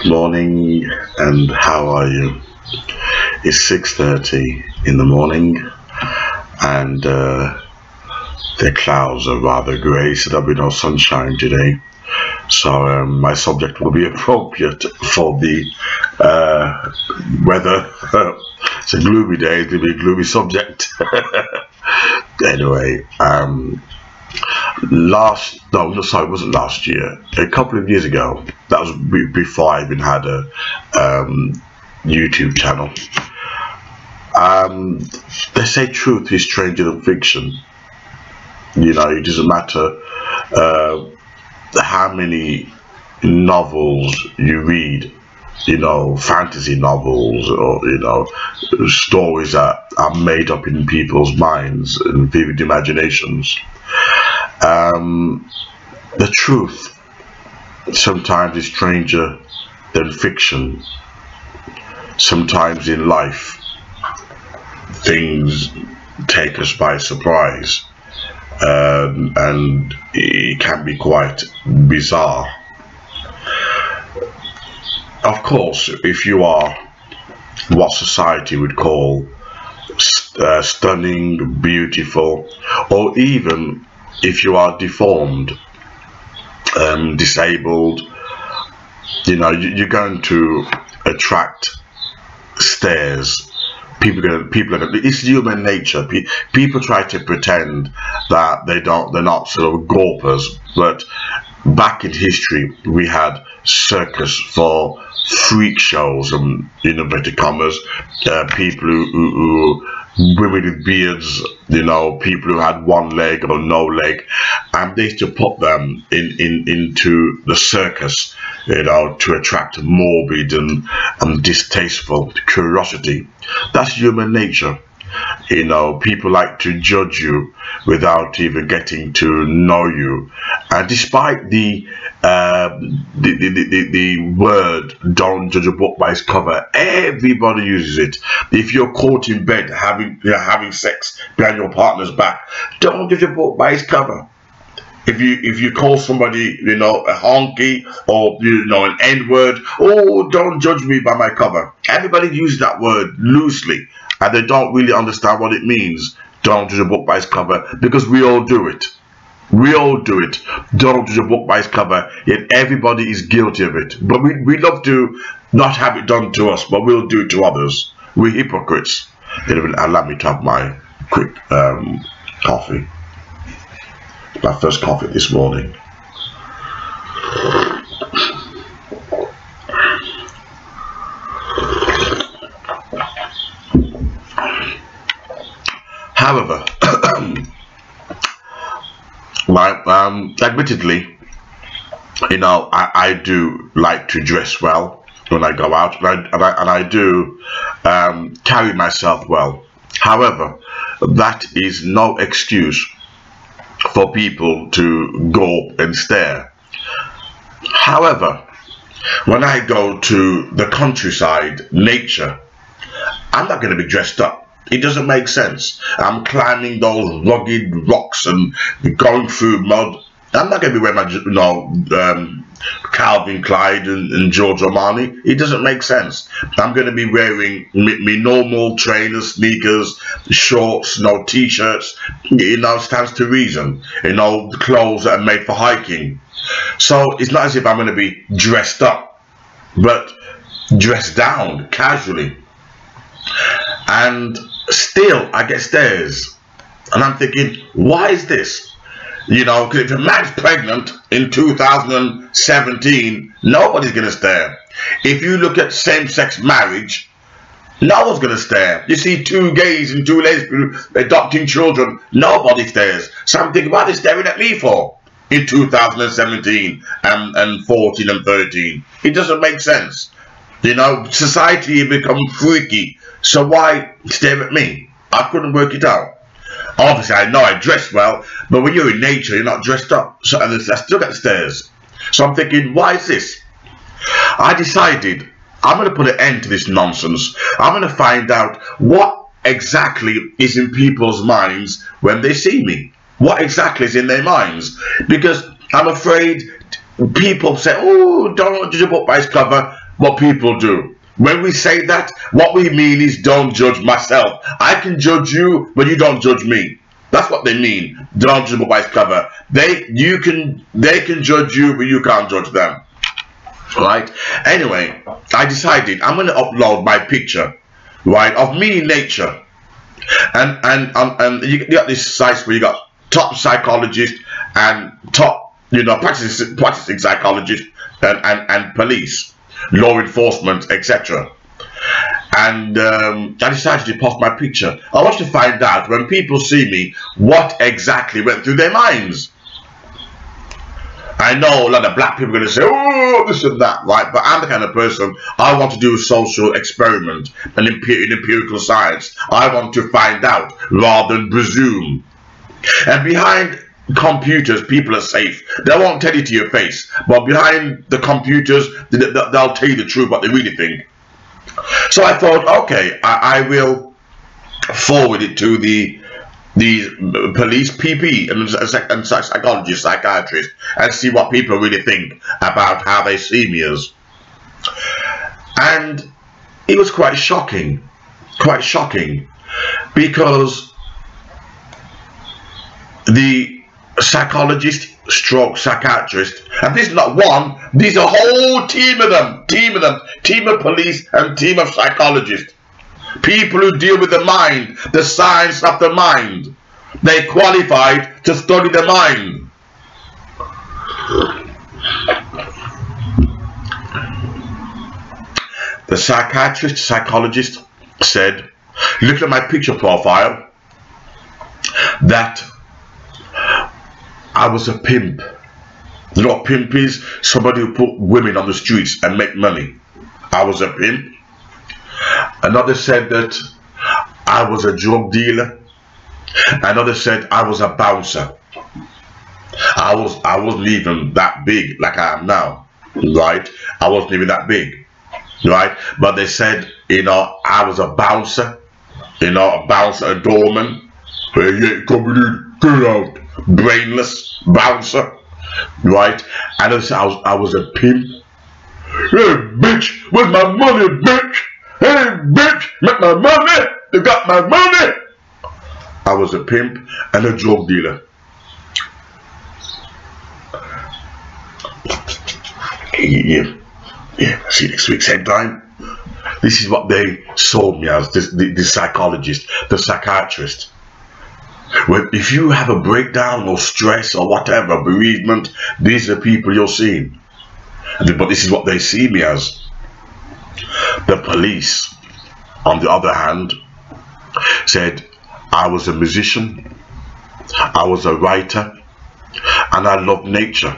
Morning, and how are you? It's 6:30 in the morning, and the clouds are rather grey, so there'll be no sunshine today. So my subject will be appropriate for the weather. It's a gloomy day, it's going to be a gloomy subject. Anyway, it wasn't last year, a couple of years ago, that was before I even had a YouTube channel. They say truth is stranger than fiction. You know, it doesn't matter how many novels you read, you know, fantasy novels, or you know, stories that are made up in people's minds and vivid imaginations. The truth sometimes is stranger than fiction. Sometimes in life things take us by surprise, and it can be quite bizarre. Of course, if you are what society would call stunning, beautiful, or even if you are deformed, disabled, you know, you're going to attract stares. People are going. It's human nature. People try to pretend that they're not sort of gawpers, but back in history we had circus for freak shows, and in inverted commas, people who women with beards, you know, people who had one leg or no leg, and they used to put them into the circus, you know, to attract morbid and distasteful curiosity. That's human nature. You know, people like to judge you without even getting to know you, and despite the word "don't judge a book by its cover," everybody uses it. If you're caught in bed having sex behind your partner's back, don't judge a book by its cover. If you call somebody, you know, a honky, or you know, an N-word, oh, don't judge me by my cover. Everybody uses that word loosely, and they don't really understand what it means. Don't judge a book by its cover, because we all do it. We all do it. Don't judge a book by its cover, yet everybody is guilty of it. But we love to not have it done to us, but we'll do it to others. We're hypocrites. Allow me to have my quick coffee. My first coffee this morning. However, admittedly, you know, I do like to dress well when I go out, and I do carry myself well. However, that is no excuse for people to gawp and stare. However, when I go to the countryside, nature, I'm not going to be dressed up. It doesn't make sense. I'm climbing those rugged rocks and going through mud. I'm not going to be wearing my, you know, Calvin Klein and Giorgio Armani. It doesn't make sense. I'm going to be wearing me normal trainers, sneakers, shorts, no t-shirts. You know, stands to reason. You know, the clothes that are made for hiking. So it's not as if I'm going to be dressed up, but dressed down casually. And still, I get stares, and I'm thinking, why is this? You know, because if a man's pregnant in 2017, nobody's going to stare. If you look at same-sex marriage, no one's going to stare. You see two gays and two lesbians adopting children, nobody stares. So I'm thinking, what are they staring at me for in 2017 and 14 and 13? It doesn't make sense. You know, society has become freaky, so why stare at me? I couldn't work it out. Obviously, I know I dress well, but when you're in nature, you're not dressed up. So I still get stares. So I'm thinking, why is this? I decided I'm going to put an end to this nonsense. I'm going to find out what exactly is in people's minds when they see me. What exactly is in their minds? Because I'm afraid people say, oh, don't judge a book by its cover. what people do. When we say that, what we mean is don't judge myself. I can judge you, but you don't judge me. That's what they mean. Don't judge by its cover. They can judge you, but you can't judge them. Right? Anyway, I decided I'm going to upload my picture, right, of me in nature. And you got these sites where you got top psychologist and top, practicing psychologist and police, law enforcement, etc. And I decided to post my picture. I want to find out, when people see me, what exactly went through their minds. I know a lot of black people are going to say, oh, this and that, right? But I'm the kind of person, I want to do a social experiment, an empirical science. I want to find out rather than presume. And behind computers, people are safe. They won't tell you to your face, but behind the computers, they'll tell you the truth, what they really think. So I thought, okay, I will forward it to the police, PP, and psychologists, psychiatrists, and see what people really think about how they see me as. And it was quite shocking, because the psychologist stroke psychiatrist, and this is not one, these are a whole team of them, team of police and team of psychologists, people who deal with the mind, the science of the mind. They qualified to study the mind. The psychologist said, looking at my picture profile, that I was a pimp. You know what pimp is? Somebody who put women on the streets and make money. I was a pimp. Another said that I was a drug dealer. Another said I was a bouncer. I wasn't even that big like I am now, right? I wasn't even that big, right? But they said, I was a bouncer, a doorman. Hey, yeah, coming in, get out. Brainless bouncer, right? And I was a pimp. Hey, bitch, where's my money, bitch? Hey, bitch, make my money. You got my money. I was a pimp and a drug dealer. Yeah. See you next week, same time. This is what they sold me as, the psychologist, the psychiatrist. Well, if you have a breakdown or stress or whatever, bereavement, these are the people you're seeing. But this is what they see me as. The police, on the other hand, said I was a musician, I was a writer, and I loved nature.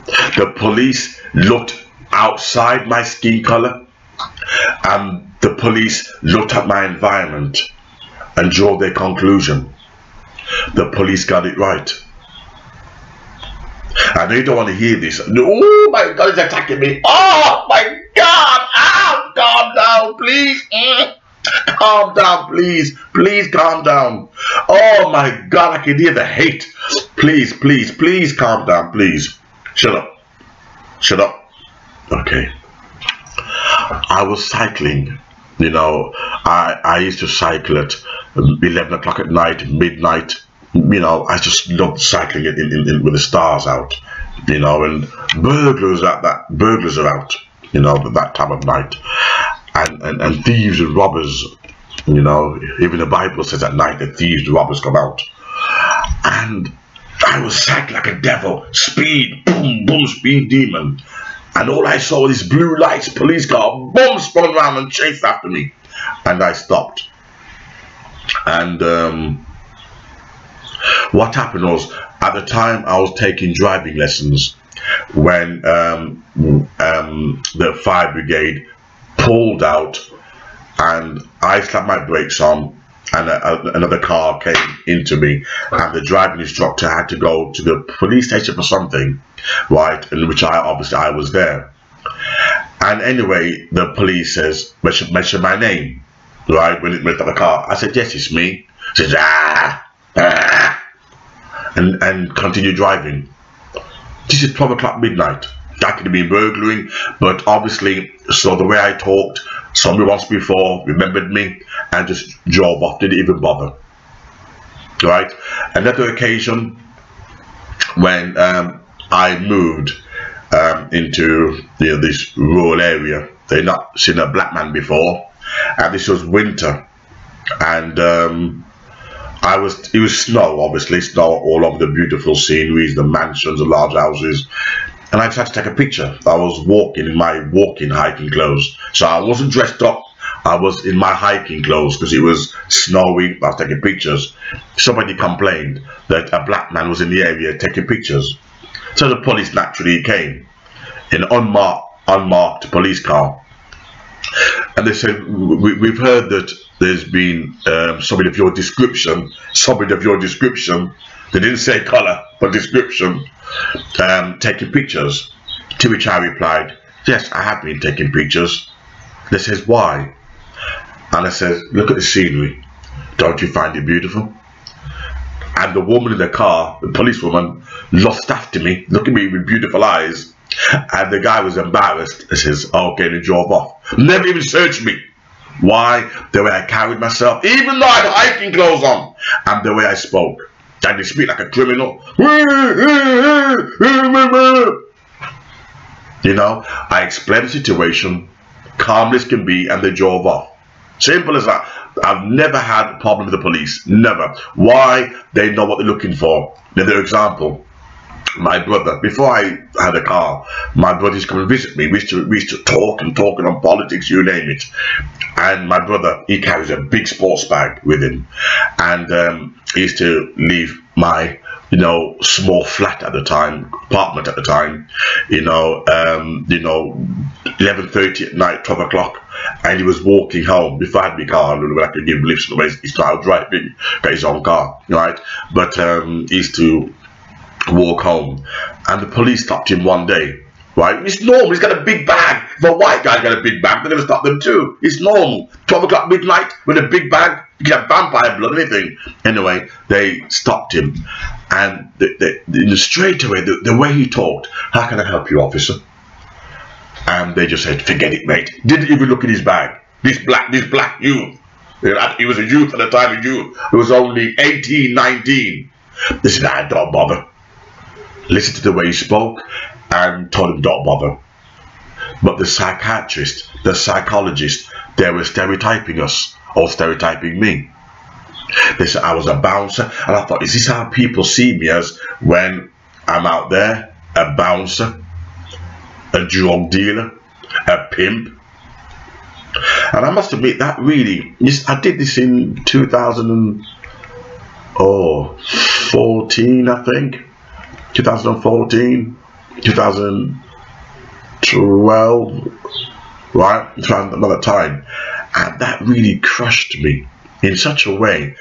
The police looked outside my skin color, and the police looked at my environment and drew their conclusion. The police got it right. I know you don't want to hear this. Oh my God, he's attacking me. Oh my God. Oh, calm down, please. Calm down, please. Please calm down. Oh my God, I can hear the hate. Please, please, please calm down, please. Shut up. Shut up. Okay. I was cycling. I used to cycle at 11 o'clock at night, midnight. I just loved cycling with the stars out. And burglars are out. That time of night, and thieves and robbers. Even the Bible says at night that thieves and robbers come out. And I was cycling like a devil, speed, boom, boom, speed demon. And all I saw was this blue lights, police car, boom, spun around and chased after me. And I stopped. And what happened was, at the time I was taking driving lessons when the fire brigade pulled out, and I slapped my brakes on, and another car came into me, and the driving instructor had to go to the police station for something, right, in which I was there. And anyway, the police says, mention my name, right, when it went to the car. I said, yes, it's me. He says, and continue driving. This is 12 o'clock midnight. That could have been burglaring, but obviously, so the way I talked, somebody once before remembered me and just drove off, didn't even bother. Right? Another occasion when I moved into this rural area, they'd not seen a black man before, and this was winter, and it was snow, obviously, snow all over the beautiful sceneries, the mansions, the large houses. And I tried to take a picture. I was walking in my hiking clothes. So I wasn't dressed up. I was in my hiking clothes because it was snowing. I was taking pictures. Somebody complained that a black man was in the area taking pictures. So the police naturally came in an unmarked police car. And they said, we've heard that there's been somebody of your description. They didn't say colour, but description. Taking pictures, to which I replied, yes, I have been taking pictures. They says, why? And I said, look at the scenery, don't you find it beautiful? And the woman in the car, the policewoman, looked after me, looked at me with beautiful eyes, and the guy was embarrassed. He says, okay, and he drove off. Never even searched me. Why? The way I carried myself, even though I had hiking clothes on, and the way I spoke. And they speak like a criminal. You know, I explained the situation, calm as can be, and they drove off. Simple as that. I've never had a problem with the police. Never. Why? They know what they're looking for. Another example. My brother, before I had a car, my brother used to come and visit me. We used to talk on politics, you name it. And my brother, he carries a big sports bag with him. And he used to leave my, small flat at the time, apartment at the time, 11:30 at night, 12 o'clock. And he was walking home. Before I had my car, I could give lifts away. He started driving, got his own car, right? But he used to walk home, and the police stopped him one day, right? It's normal, he's got a big bag. If a white guy's got a big bag, they're going to stop them too. It's normal. 12 o'clock midnight with a big bag, you can have vampire blood, anything. Anyway, they stopped him, and straight away, the way he talked, how can I help you, officer? And they just said, forget it, mate. Didn't even look at his bag. This black youth, he was a youth at the time, a youth. He was only 18, 19. They said, nah, don't bother. Listen to the way he spoke and told him don't bother. But the psychiatrist, the psychologist, they were stereotyping us, or stereotyping me. They said I was a bouncer, and I thought, is this how people see me as when I'm out there? A bouncer, a drug dealer, a pimp? And I must admit that really, I did this in 2014, I think. 2014, 2012, right? Around another time, and that really crushed me in such a way.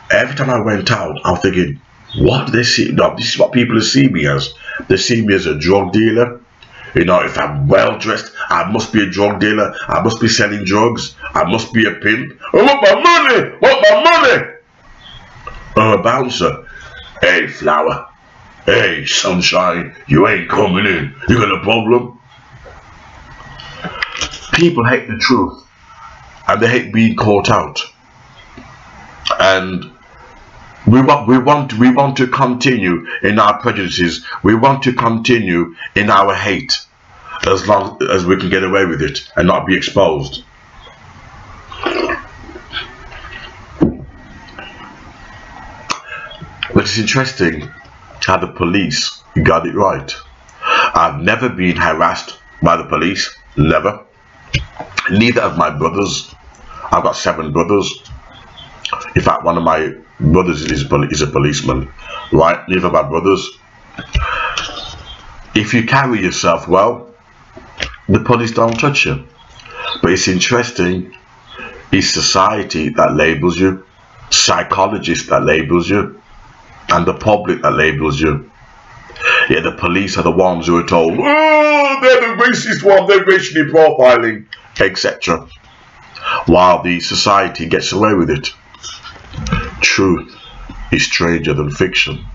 Every time I went out, I was thinking, what do they see? No, this is what people see me as. They see me as a drug dealer. If I'm well dressed, I must be a drug dealer. I must be selling drugs. I must be a pimp. I want my money. A bouncer. Hey, flower. Hey, sunshine, you ain't coming in. You got a problem? People hate the truth, and they hate being caught out. And we want to continue in our prejudices. We want to continue in our hate, as long as we can get away with it and not be exposed. But it's interesting how the police got it right. I've never been harassed by the police, never. Neither of my brothers. I've got 7 brothers. In fact, one of my brothers is a policeman, right? Neither of my brothers. If you carry yourself well, the police don't touch you. But it's interesting, it's society that labels you, psychologists that labels you, and the public that labels you. Yeah, the police are the ones who are told, oh, they're the racist ones, they're racially profiling, etc. While the society gets away with it. Truth is stranger than fiction.